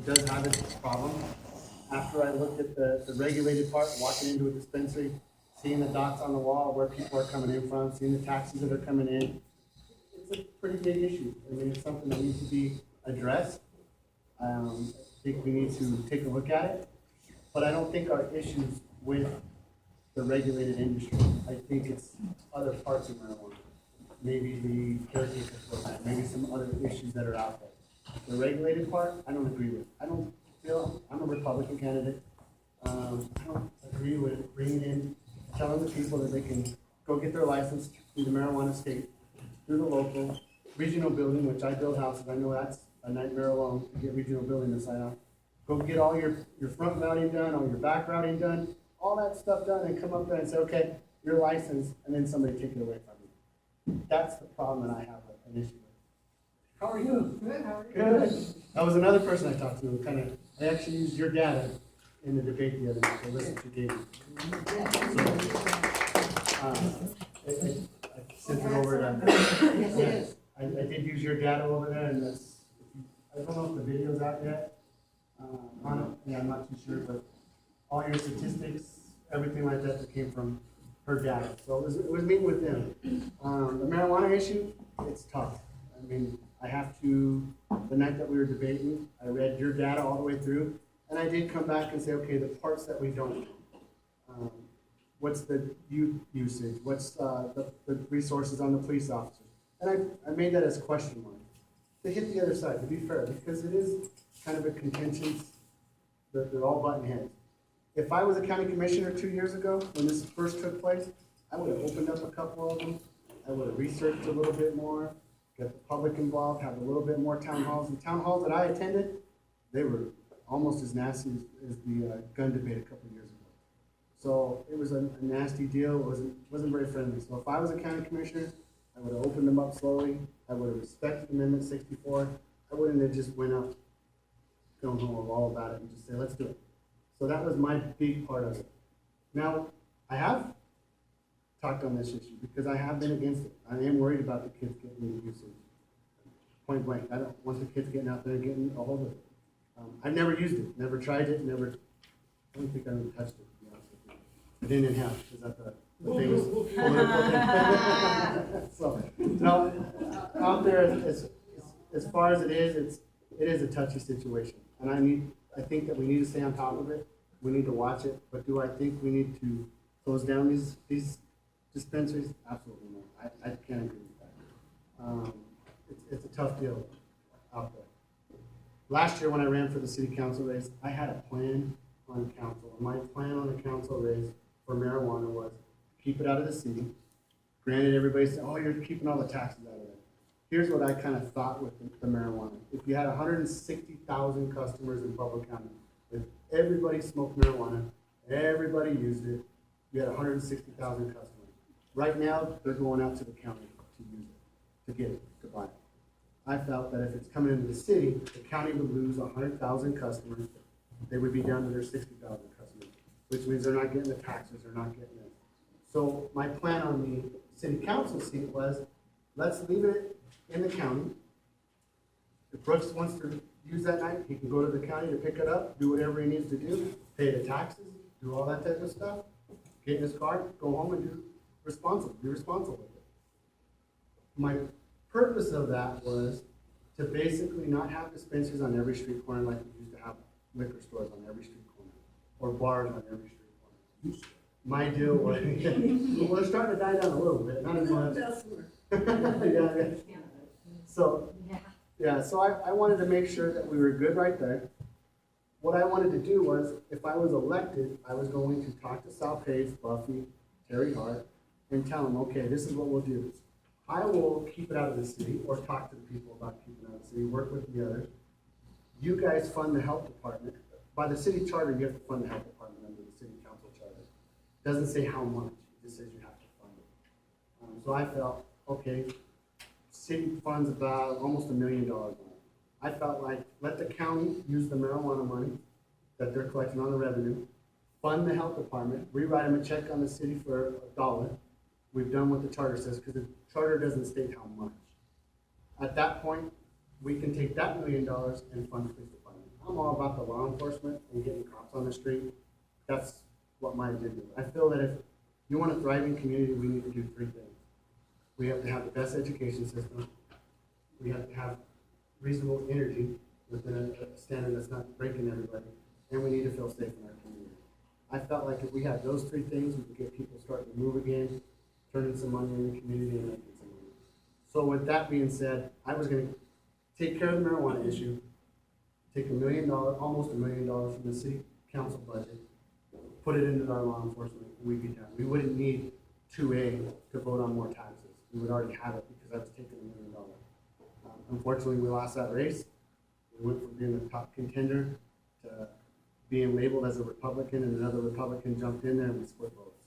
does have its problem. After I looked at the regulated part, walking into a dispensary, seeing the dots on the wall where people are coming in from, seeing the taxis that are coming in, it's a pretty big issue. I mean, it's something that needs to be addressed. I think we need to take a look at it, but I don't think our issues with the regulated industry. I think it's other parts of marijuana. Maybe the caretaker program, maybe some other issues that are out there. The regulated part, I don't agree with. I don't feel, I'm a Republican candidate. I don't agree with bringing in, telling the people that they can go get their license through the marijuana state, through the local regional building, which I build houses. I know that's a nightmare alone to get regional building to sign off. Go get all your front routing done, all your back routing done, all that stuff done, and come up there and say, okay, you're licensed, and then somebody take it away from you. That's the problem that I have an issue with. How are you? Good, how are you? Good. That was another person I talked to. I actually used your data in the debate the other night, the list that you gave me. So, I sent it over to. I did use your data over there, and that's. I don't know if the video's out yet. On it, yeah, I'm not too sure, but all your statistics, everything like that came from her data. So it was meeting with them. The marijuana issue, it's tough. I mean, I have to, the night that we were debating, I read your data all the way through, and I did come back and say, okay, the parts that we don't, what's the youth usage, what's the resources on the police officers? And I made that as question mark. To hit the other side, to be fair, because it is kind of a contentious, they're all button heads. If I was a county commissioner 2 years ago, when this first took place, I would have opened up a couple of them. I would have researched a little bit more, get the public involved, have a little bit more town halls. The town halls that I attended, they were almost as nasty as the gun debate a couple of years ago. So it was a nasty deal. It wasn't very friendly. So if I was a county commissioner, I would have opened them up slowly. I would have respected Amendment 64. I wouldn't have just went up, don't know all about it, and just say, let's do it. So that was my big part of it. Now, I have talked on this issue because I have been against it. I am worried about the kids getting into usage. Point blank, I don't want the kids getting out there and getting a hold of it. I've never used it, never tried it, never, I don't think I even touched it, to be honest with you. I didn't inhale, is that the famous political thing? So, no, out there, as far as it is a touchy situation. And I think that we need to stay on top of it. We need to watch it. But do I think we need to close down these dispensaries? Absolutely not. I can't agree with that. It's a tough deal out there. Last year when I ran for the city council race, I had a plan on council. And my plan on the council race for marijuana was keep it out of the city. Granted, everybody said, oh, you're keeping all the taxes out of it. Here's what I kind of thought with the marijuana. If you had 160,000 customers in Pueblo County, if everybody smoked marijuana, everybody used it, you had 160,000 customers. Right now, they're going out to the county to use it, to get it, to buy it. I felt that if it's coming into the city, the county would lose 100,000 customers. They would be down to their 60,000 customers, which means they're not getting the taxes, they're not getting it. So my plan on the city council seat was, let's leave it in the county. If Brooks wants to use that night, he can go to the county to pick it up, do whatever he needs to do, pay the taxes, do all that type of stuff, get in his car, go home and be responsible with it. My purpose of that was to basically not have dispensaries on every street corner like we used to have liquor stores on every street corner, or bars on every street corner. My deal was, well, they're starting to die down a little bit, not as much. Yeah. So, yeah, so I wanted to make sure that we were good right there. What I wanted to do was, if I was elected, I was going to talk to Sal Page, Buffy, Terry Hart, and tell them, okay, this is what we'll do. I will keep it out of the city, or talk to the people about keeping it out of the city, work with the others. You guys fund the health department. By the city charter, you have to fund the health department under the city council charter. It doesn't say how much, it just says you have to fund it. So I felt, okay, city funds about almost $1 million on it. I felt like, let the county use the marijuana money that they're collecting on the revenue, fund the health department, rewrite them a check on the city for $1. We've done what the charter says, because the charter doesn't state how much. At that point, we can take that $1 million and fund the police department. I'm all about the law enforcement and getting cops on the street. That's what my agenda is. I feel that if you want a thriving community, we need to do three things. We have to have the best education system. We have to have reasonable energy within a standard that's not breaking everybody. And we need to feel safe in our community. I felt like if we had those three things, we could get people starting to move again, turning some money in the community and making some money. So with that being said, I was gonna take care of the marijuana issue, take $1 million, almost $1 million from the city council budget, put it into our law enforcement, and we'd be done. We wouldn't need 2A to vote on more taxes. We would already have it because I was taking $1 million. Unfortunately, we lost that race. We went from being the top contender to being labeled as a Republican, and another Republican jumped in there and we split votes.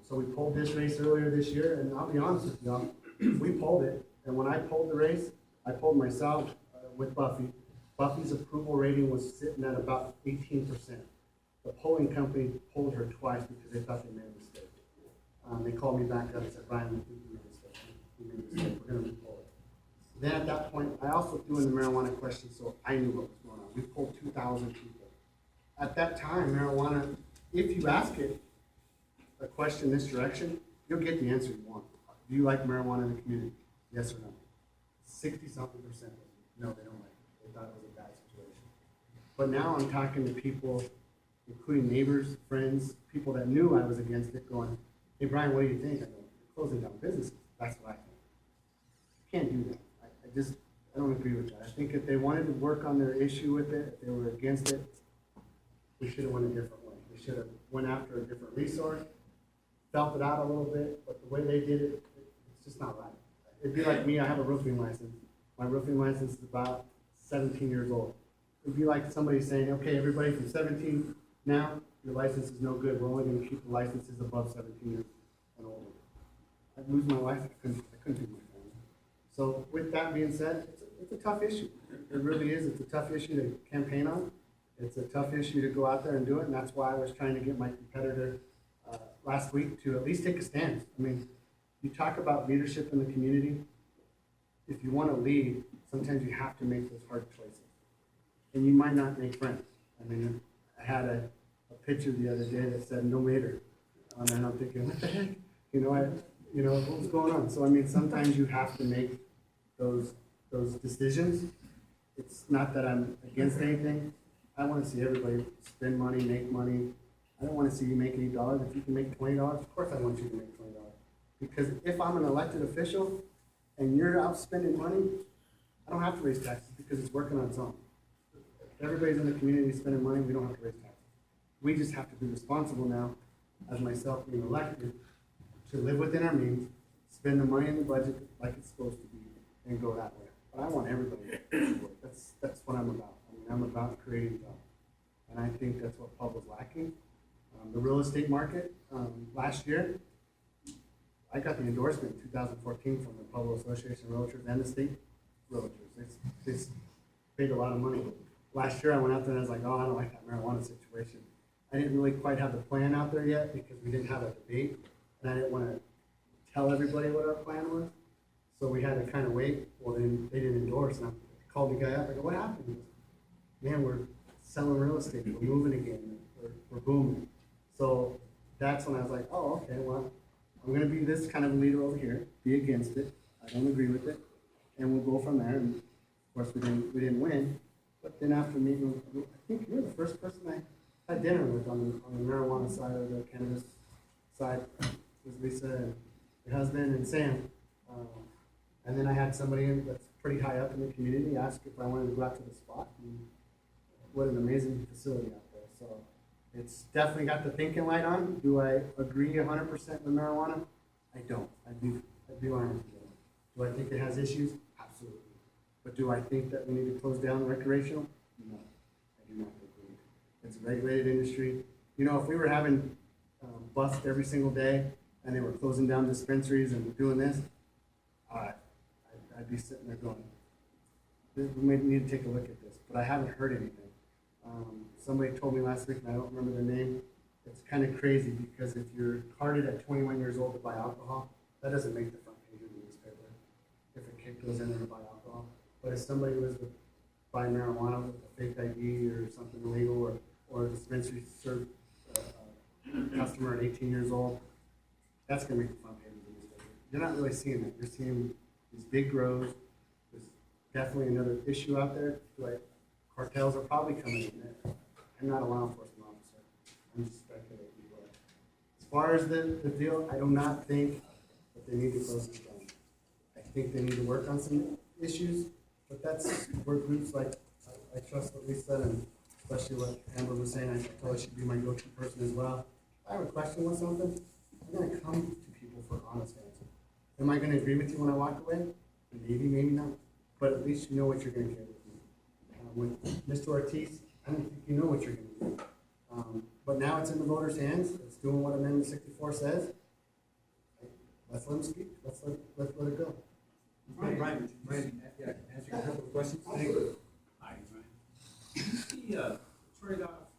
So we pulled this race earlier this year, and I'll be honest with y'all, we pulled it. And when I pulled the race, I pulled myself with Buffy. Buffy's approval rating was sitting at about 18%. The polling company polled her twice because they thought they made a mistake. They called me back up and said, Ryan, we think we made a mistake. We made a mistake. We're going to re-poll it. Then at that point, I also threw in the marijuana question, so I knew what was going on. We polled 2,000 people. At that time, marijuana, if you ask it a question this direction, you'll get the answer you want. Do you like marijuana in the community? Yes or no? 60-something percent. No, they don't like it. They thought it was a bad situation. But now I'm talking to people, including neighbors, friends, people that knew I was against it, going, hey, Brian, what do you think? I go, you're closing down businesses. That's what I think. You can't do that. I don't agree with that. I think if they wanted to work on their issue with it, if they were against it, we should have went a different way. We should have went after a different resource, felt it out a little bit, but the way they did it, it's just not right. It'd be like me, I have a roofing license. My roofing license is about 17 years old. It'd be like somebody saying, okay, everybody from 17 now, your license is no good. We're only going to keep the licenses above 17 years and older. I'd lose my life. I couldn't do my family. So with that being said, it's a tough issue. It really is. It's a tough issue to campaign on. It's a tough issue to go out there and do it, and that's why I was trying to get my competitor last week to at least take a stand. I mean, you talk about leadership in the community. If you want to lead, sometimes you have to make those hard choices. And you might not make friends. I mean, I had a picture the other day that said no mater on there, and I'm thinking, what the heck? What was going on? So I mean, sometimes you have to make those decisions. It's not that I'm against anything. I want to see everybody spend money, make money. I don't want to see you make $8. If you can make $20, of course I want you to make $20. Because if I'm an elected official and you're out spending money, I don't have to raise taxes because it's working on its own. If everybody's in the community spending money, we don't have to raise taxes. We just have to be responsible now, as myself being elected, to live within our means, spend the money in the budget like it's supposed to be, and go that way. But I want everybody to work. That's what I'm about. I mean, I'm about creating jobs. And I think that's what Pueblo's lacking. The real estate market, last year, I got the endorsement in 2014 from the Pueblo Association of Realtors and the state realtors. They paid a lot of money. Last year I went out there and I was like, oh, I don't like that marijuana situation. I didn't really quite have the plan out there yet because we didn't have a debate, and I didn't want to tell everybody what our plan was. So we had to kind of wait. Well, then they didn't endorse, and I called the guy up. I go, what happened? He goes, man, we're selling real estate. We're moving again. We're booming. So that's when I was like, oh, okay, well, I'm going to be this kind of leader over here, be against it. I don't agree with it. And we'll go from there. And of course, we didn't win. But then after meeting, I think you're the first person I had dinner with on the marijuana side or the cannabis side. It was Lisa and her husband and Sam. And then I had somebody that's pretty high up in the community ask if I wanted to go out to the spot. And what an amazing facility out there. So it's definitely got the thinking light on. Do I agree 100% with marijuana? I don't. I'd be honest with you. Do I think it has issues? Absolutely. But do I think that we need to close down recreational? No, I do not agree. It's a regulated industry. You know, if we were having busts every single day and they were closing down dispensaries and doing this, I'd be sitting there going, we may need to take a look at this. But I haven't heard anything. Somebody told me last week, and I don't remember the name, it's kind of crazy because if you're carded at 21 years old to buy alcohol, that doesn't make the front page of the newspaper if a kid goes in there to buy alcohol. But if somebody was buy marijuana with a fake ID or something illegal, or a dispensary serve customer at 18 years old, that's gonna make the front page of the newspaper. You're not really seeing that. You're seeing these big grows. There's definitely another issue out there. Cartels are probably coming in there. I'm not a law enforcement officer. I'm just speculating. But as far as the deal, I do not think that they need to close this down. I think they need to work on some issues, but that's where groups like, I trust what Lisa said, and especially what Amber was saying, I told her she'd be my go-to person as well. If I have a question with something, I'm gonna come to people for honest answers. Am I gonna agree with you when I walk away? Maybe, maybe not, but at least you know what you're gonna get with me. With Mr. Ortiz, I don't think you know what you're gonna do. But now it's in the voters' hands, it's doing what Amendment 64 says. Let's let them speak, let's let it go. Brian, yeah, answer a couple of questions. Hi, Brian. Do you see a trade-off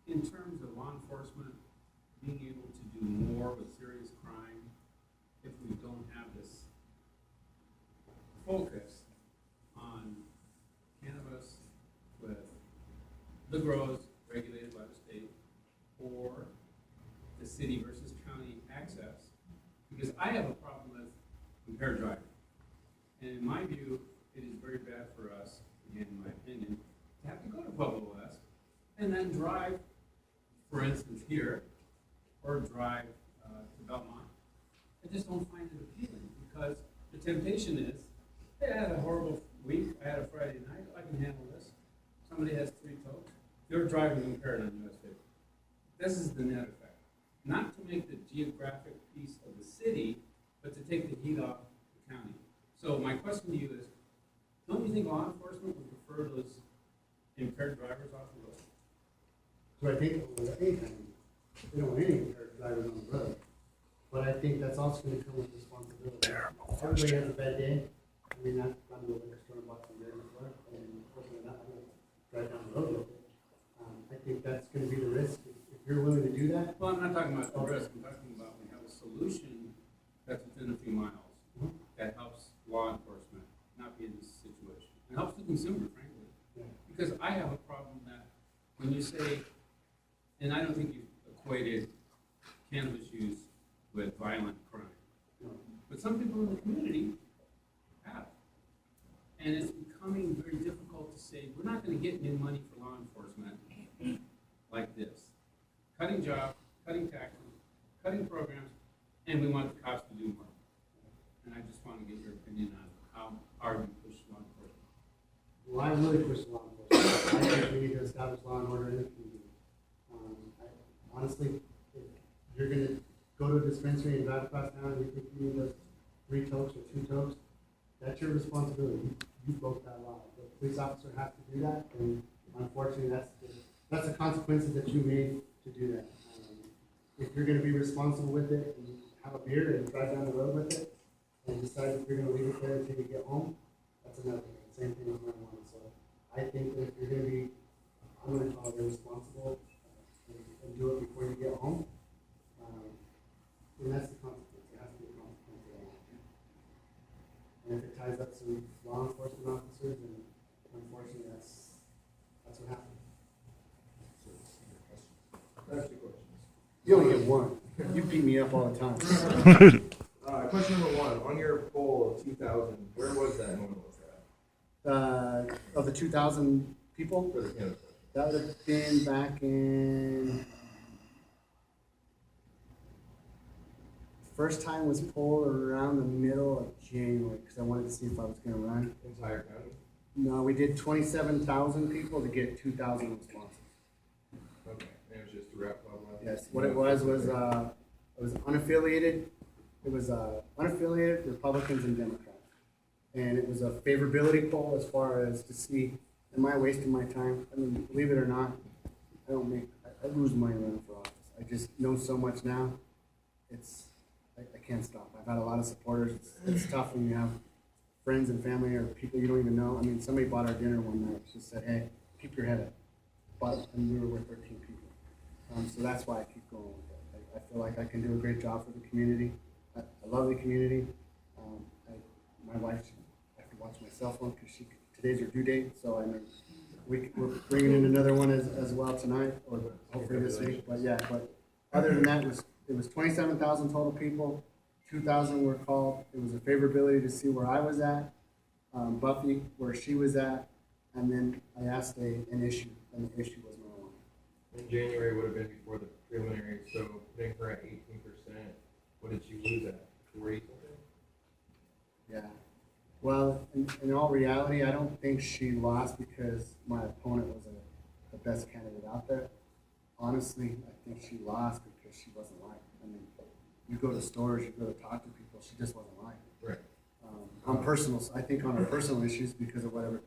in terms of law enforcement being able to do more with serious crime if we don't have this focus on cannabis with the grows regulated by the state, or the city versus county access? Because I have a problem with impaired driving. And in my view, it is very bad for us, again, in my opinion, to have to go to Pueblo West and then drive, for instance, here, or drive to Belmont. I just don't find it appealing, because the temptation is, hey, I had a horrible week, I had a Friday night, I can handle this. Somebody has 3 totes, you're driving impaired on US 50. This is the net effect. Not to make the geographic piece of the city, but to take the heat off the county. So my question to you is, don't you think law enforcement would prefer those impaired drivers off the road? So I think anything, we don't want any impaired drivers on the road. But I think that's also gonna come with responsibility. Everybody has a bad day. I mean, I've gone to a liquor store and bought some beer before, and hopefully not, I'm gonna drive down the road with it. I think that's gonna be the risk. If you're willing to do that, Well, I'm not talking about the risk, I'm talking about we have a solution that's within a few miles that helps law enforcement not be in this situation. It helps the consumer, frankly. yeah. Because I have a problem that when you say, and I don't think you equated cannabis use with violent crime, No. but some people in the community have. And it's becoming very difficult to say, we're not gonna get new money for law enforcement like this. Cutting jobs, cutting taxes, cutting programs, and we want the cops to do more. And I just want to get your opinion on how hard you push law enforcement. Well, I really push law enforcement. I think we need to establish law and order in the community. Honestly, if you're gonna go to a dispensary and drive across town and you think you need those 3 totes or 2 totes, that's your responsibility. You broke that law. The police officer has to do that, and unfortunately, that's the consequences that you made to do that. If you're gonna be responsible with it and have a beer and drive down the road with it, and decide if you're gonna leave it there until you get home, that's another thing. Same thing with marijuana. So I think that if you're gonna be, I'm gonna call it irresponsible, and do it before you get home, then that's the consequence. It has to be a consequence of that. And if it ties up some law enforcement officers, then unfortunately, that's what happens. That's the questions. You only get one. You beat me up all the time. Question number 1, on your poll of 2,000, where was that? And when was that? Of the 2,000 people, For the cannabis. that would have been back in. First time was pulled around the middle of January, because I wanted to see if I was gonna run. Entire county? No, we did 27,000 people to get 2,000 responses. Okay, and it was just throughout Pueblo? Yes, what it was unaffiliated. It was unaffiliated Republicans and Democrats. And it was a favorability poll as far as to see, am I wasting my time? I mean, believe it or not, I lose money running for office. I just know so much now. I can't stop. I've had a lot of supporters. It's tough when you have friends and family or people you don't even know. I mean, somebody bought our dinner one night, just said, hey, keep your head up. And we were with 13 people. So that's why I keep going with it. I feel like I can do a great job for the community. I love the community. My wife, I have to watch my cell phone because she could today's your due date, so I mean, we're bringing in another one as well tonight, or hopefully this week, but yeah, but other than that, it was 27,000 total people, 2,000 were called, it was a favorability to see where I was at, Buffy, where she was at, and then I asked an issue, and the issue was marijuana. In January would have been before the preliminary, so putting her at 18%, what did she lose at? 40 something? Yeah. Well, in all reality, I don't think she lost because my opponent was the best candidate out there. Honestly, I think she lost because she wasn't liked. I mean, you go to stores, you go to talk to people, she just wasn't liked. Right. I think on her personal issues because of whatever.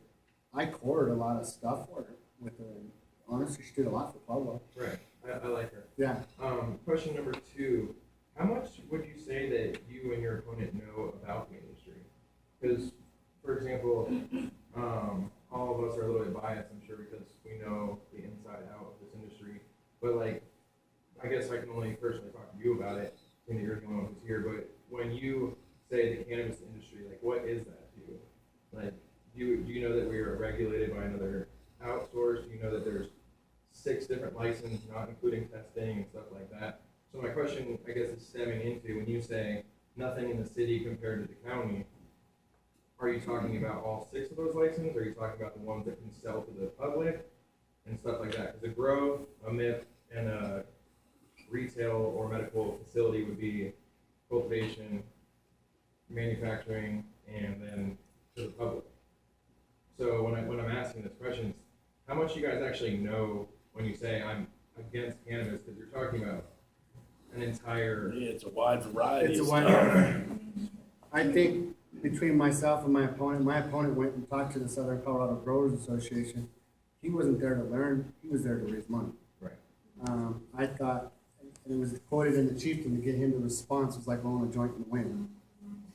I cored a lot of stuff for her with her. And honestly, she did a lot for Pueblo. Right. I like her. Yeah. Question number 2. How much would you say that you and your opponent know about the industry? Because, for example, all of us are a little bit biased, I'm sure, because we know the inside out of this industry. But, like, I guess I can only personally talk to you about it, and you're the only one who's here. But when you say the cannabis industry, like, what is that to you? Like, do you know that we are regulated by another outsource? Do you know that there's 6 different licenses, not including testing and stuff like that? So my question, I guess, is stemming into when you say nothing in the city compared to the county, are you talking about all 6 of those licenses? Are you talking about the ones that can sell to the public and stuff like that? Because a grow, a MIP, and a retail or medical facility would be cultivation, manufacturing, and then to the public. So when I'm asking this question, how much do you guys actually know when you say I'm against cannabis? Because you're talking about an entire. Yeah, it's a wide variety. It's a of wide stuff. variety. I think between myself and my opponent went and talked to the Southern Colorado Growers Association. He wasn't there to learn, he was there to raise money. Right. I thought, and it was quoted in the chieftain to get him to response was like rolling a joint in the wind.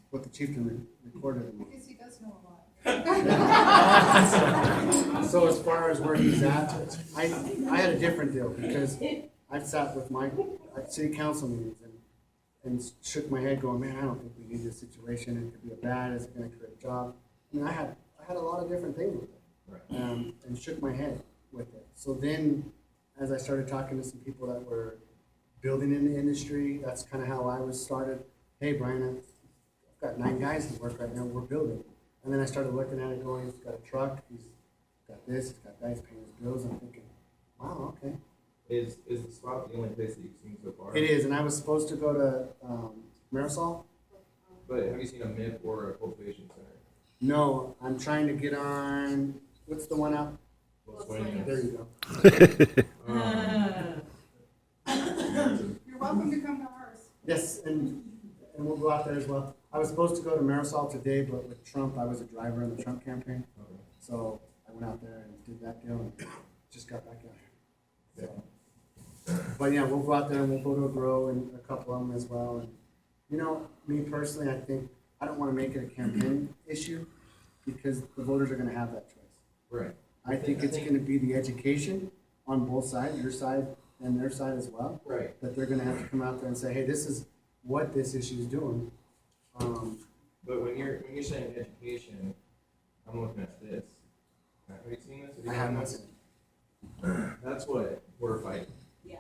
What the chieftain recorded him on. Because he does know a lot. So as far as where he's at, I had a different deal because I've sat with my city council meetings and shook my head going, man, I don't think we need this situation. It could be a bad, is it gonna create a job? I mean, I had a lot of different things with it. Right. And shook my head with it. So then, as I started talking to some people that were building in the industry, that's kind of how I was started. Hey, Brian, I've got 9 guys to work right now, we're building. And then I started looking at it going, he's got a truck, he's got this, he's got that, he's paying his bills. I'm thinking, wow, okay. Is the spot the only place that you've seen so far? It is, and I was supposed to go to Marisol. But have you seen a MIP or a cultivation center? No, I'm trying to get on, what's the one out? Los Sueños. There you go. You're welcome to come to ours. Yes, and we'll go out there as well. I was supposed to go to Marisol today, but with Trump, I was a driver in the Trump campaign. Okay. So I went out there and did that deal and just got back out here. So, but yeah, we'll go out there and we'll go to a grow and a couple of them as well. And you know, me personally, I think I don't want to make it a campaign issue because the voters are going to have that choice. Right. I think it's going to be the education on both sides, your side and their side as well. Right. That they're going to have to come out there and say, hey, this is what this issue is doing. But when you're saying education, I'm looking at this. Have you seen this? I have not seen it. That's what we're fighting. Yeah.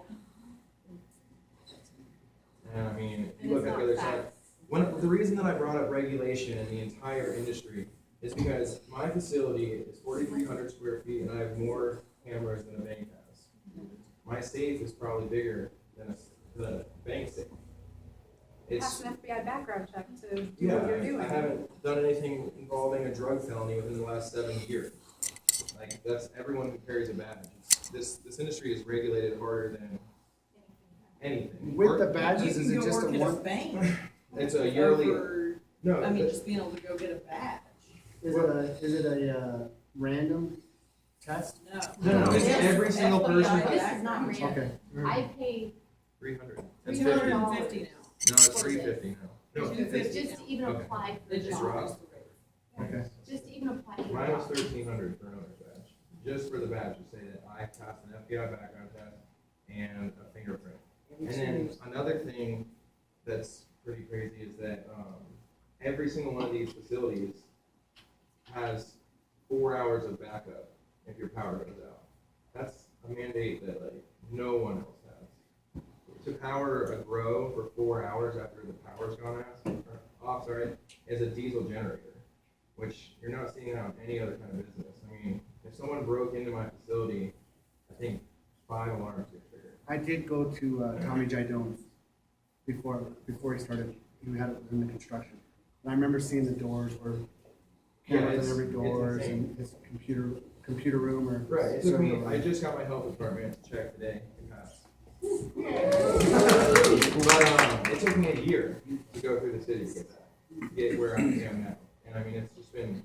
And I mean, if And you look it's at the not other side. facts. The reason that I brought up regulation in the entire industry is because my facility is 4,300 square feet and I have more cameras than a bank has. My safe is probably bigger than the bank safe. Pass an FBI background check to do Yeah, what you're doing. I haven't done anything involving a drug felony within the last 7 years. Like, that's everyone who carries a badge. This industry is regulated harder than anything. With the badges, is You it can go just a work at a one? bank. It's a yearly, Over, no, I mean, but- just being able to go get a badge. Is it a random test? No, it's Yes, every single FBI person. background This is not check. random. Okay. I pay 300. It's 50. 350 now. No, it's 350 now. No, it's 250 just to even Okay. apply for They the just job. raised the rate. Okay. Just to even apply for the Mine was job. 1,300 for another badge, just for the badge to say that I passed an FBI background test and a fingerprint. And then another thing that's pretty crazy is that every single one of these facilities has 4 hours of backup if your power goes out. That's a mandate that like no one else has. To power a grow for 4 hours after the power's gone off, is a diesel generator, which you're not seeing on any other kind of business. I mean, if someone broke into my facility, I think 5 alarms get triggered. I did go to Tommy Jaidone's before he started, he had it in the construction. And I remember seeing the doors were cameras in every doors insane. and his computer room or. Right, it took server me, room. I just got my health department to check today and pass. But, it took me a year to go through the city to get that, to get where I am now. And I mean, it's just been